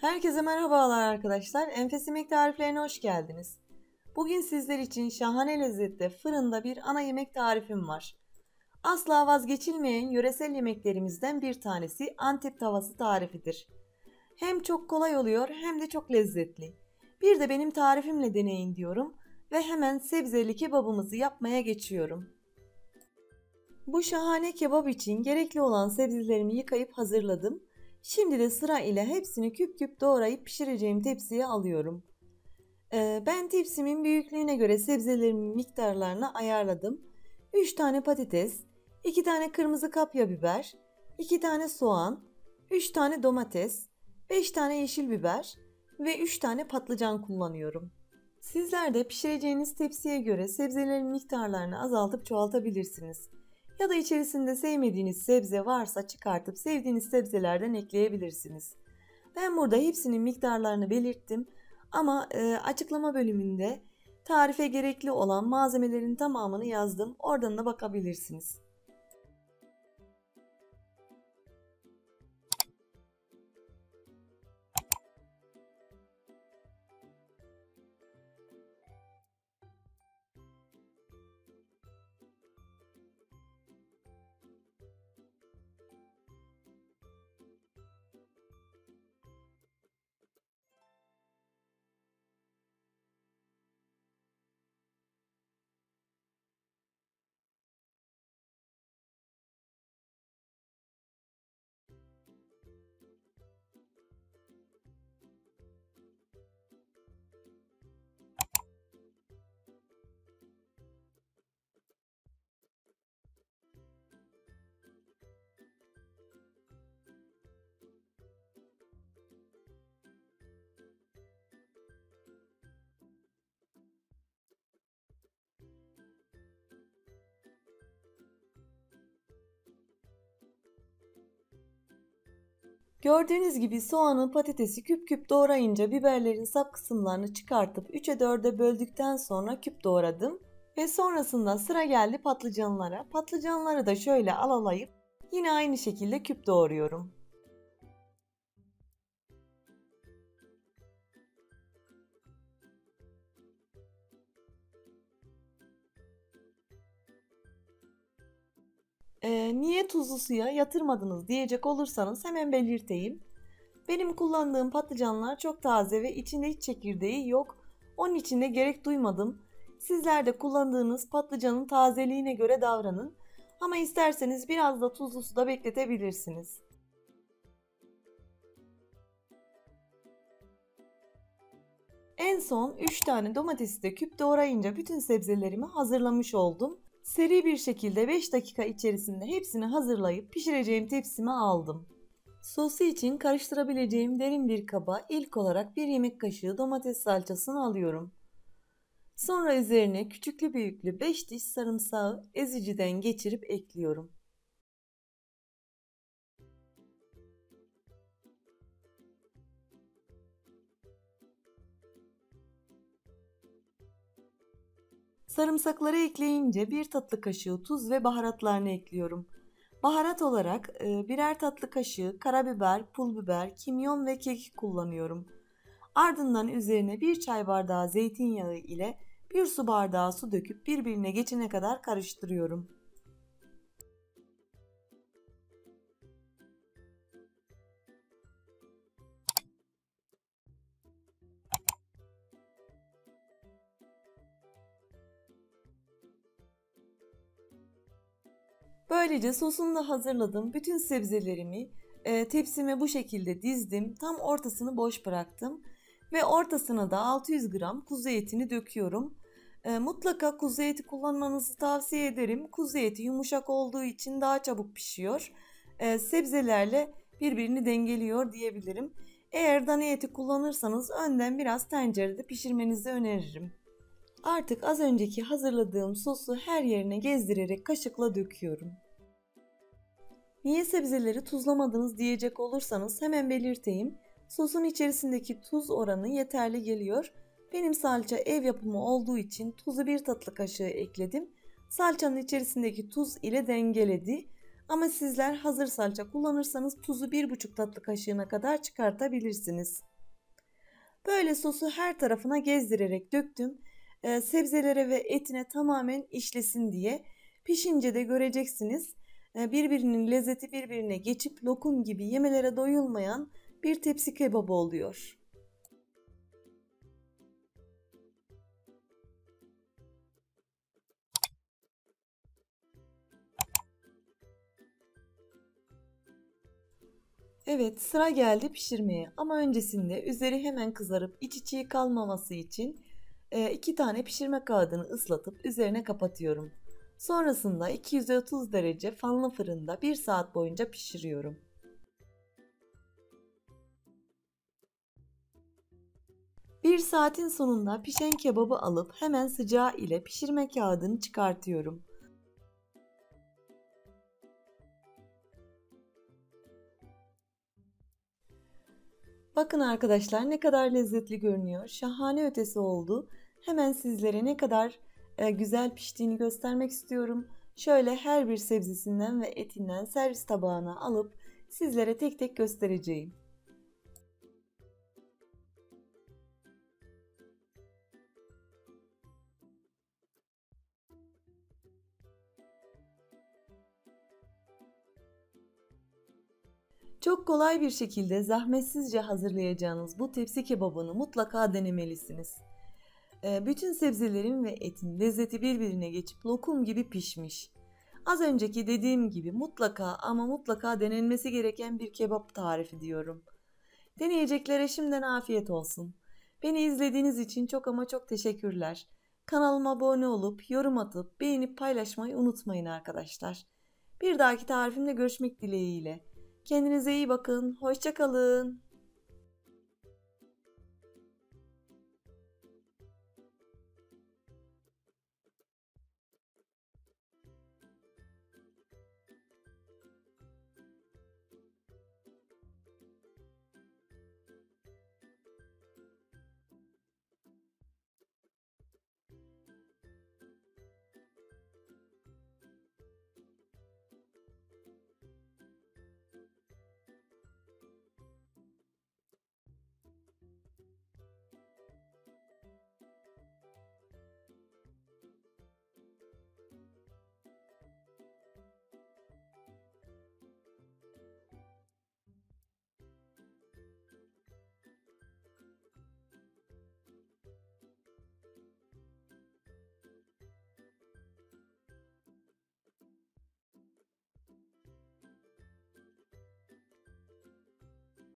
Herkese merhabalar arkadaşlar. Enfes Yemek Tariflerine hoş geldiniz. Bugün sizler için şahane lezzette fırında bir ana yemek tarifim var. Asla vazgeçilmeyen yöresel yemeklerimizden bir tanesi Antep tavası tarifidir. Hem çok kolay oluyor hem de çok lezzetli. Bir de benim tarifimle deneyin diyorum ve hemen sebzeli kebabımızı yapmaya geçiyorum. Bu şahane kebap için gerekli olan sebzelerimi yıkayıp hazırladım. Şimdi de sıra ile hepsini küp küp doğrayıp pişireceğim tepsiye alıyorum. Ben tepsimin büyüklüğüne göre sebzelerimin miktarlarını ayarladım. 3 tane patates, 2 tane kırmızı kapya biber, 2 tane soğan, 3 tane domates, 5 tane yeşil biber ve 3 tane patlıcan kullanıyorum. Sizler de pişireceğiniz tepsiye göre sebzelerin miktarlarını azaltıp çoğaltabilirsiniz. Ya da içerisinde sevmediğiniz sebze varsa çıkartıp sevdiğiniz sebzelerden ekleyebilirsiniz. Ben burada hepsinin miktarlarını belirttim ama açıklama bölümünde tarife gerekli olan malzemelerin tamamını yazdım. Oradan da bakabilirsiniz. Gördüğünüz gibi soğanı, patatesi küp küp doğrayınca biberlerin sap kısımlarını çıkartıp 3'e 4'e böldükten sonra küp doğradım. Ve sonrasında sıra geldi patlıcanlara. Patlıcanları da şöyle alalayıp yine aynı şekilde küp doğruyorum. Niye tuzlu suya yatırmadınız diyecek olursanız hemen belirteyim. Benim kullandığım patlıcanlar çok taze ve içinde hiç çekirdeği yok. Onun için de gerek duymadım. Sizler de kullandığınız patlıcanın tazeliğine göre davranın. Ama isterseniz biraz da tuzlu suda bekletebilirsiniz. En son 3 tane domatesi de küp doğrayınca bütün sebzelerimi hazırlamış oldum. Seri bir şekilde 5 dakika içerisinde hepsini hazırlayıp pişireceğim tepsime aldım. Sosu için karıştırabileceğim derin bir kaba ilk olarak 1 yemek kaşığı domates salçasını alıyorum. Sonra üzerine küçüklü büyüklü 5 diş sarımsağı eziciden geçirip ekliyorum. Sarımsakları ekleyince 1 tatlı kaşığı tuz ve baharatlarını ekliyorum. Baharat olarak birer tatlı kaşığı karabiber, pul biber, kimyon ve kekik kullanıyorum. Ardından üzerine 1 çay bardağı zeytinyağı ile 1 su bardağı su döküp birbirine geçene kadar karıştırıyorum. Böylece sosunu da hazırladım. Bütün sebzelerimi tepsime bu şekilde dizdim. Tam ortasını boş bıraktım. Ve ortasına da 600 gram kuzu etini döküyorum. Mutlaka kuzu eti kullanmanızı tavsiye ederim. Kuzu eti yumuşak olduğu için daha çabuk pişiyor. Sebzelerle birbirini dengeliyor diyebilirim. Eğer dana eti kullanırsanız önden biraz tencerede pişirmenizi öneririm. Artık az önceki hazırladığım sosu her yerine gezdirerek kaşıkla döküyorum. Niye sebzeleri tuzlamadınız diyecek olursanız hemen belirteyim. Sosun içerisindeki tuz oranı yeterli geliyor. Benim salça ev yapımı olduğu için tuzu 1 tatlı kaşığı ekledim. Salçanın içerisindeki tuz ile dengeledi. Ama sizler hazır salça kullanırsanız tuzu 1,5 tatlı kaşığına kadar çıkartabilirsiniz. Böyle sosu her tarafına gezdirerek döktüm. Sebzelere ve etine tamamen işlesin diye. Pişince de göreceksiniz. Birbirinin lezzeti birbirine geçip lokum gibi yemelere doyulmayan bir tepsi kebabı oluyor. Evet, sıra geldi pişirmeye ama öncesinde üzeri hemen kızarıp iç çiğ kalmaması için 2 tane pişirme kağıdını ıslatıp üzerine kapatıyorum. Sonrasında 230 derece fanlı fırında 1 saat boyunca pişiriyorum. 1 saatin sonunda pişen kebabı alıp hemen sıcağı ile pişirme kağıdını çıkartıyorum. Bakın arkadaşlar ne kadar lezzetli görünüyor. Şahane ötesi oldu. Hemen sizlere ne kadar güzel piştiğini göstermek istiyorum. Şöyle her bir sebzesinden ve etinden servis tabağına alıp sizlere tek tek göstereceğim. Çok kolay bir şekilde zahmetsizce hazırlayacağınız bu tepsi kebabını mutlaka denemelisiniz. Bütün sebzelerin ve etin lezzeti birbirine geçip lokum gibi pişmiş. Az önceki dediğim gibi mutlaka ama mutlaka denenmesi gereken bir kebap tarifi diyorum. Deneyeceklere şimdiden afiyet olsun. Beni izlediğiniz için çok ama çok teşekkürler. Kanalıma abone olup yorum atıp beğenip paylaşmayı unutmayın arkadaşlar. Bir dahaki tarifimde görüşmek dileğiyle. Kendinize iyi bakın. Hoşça kalın.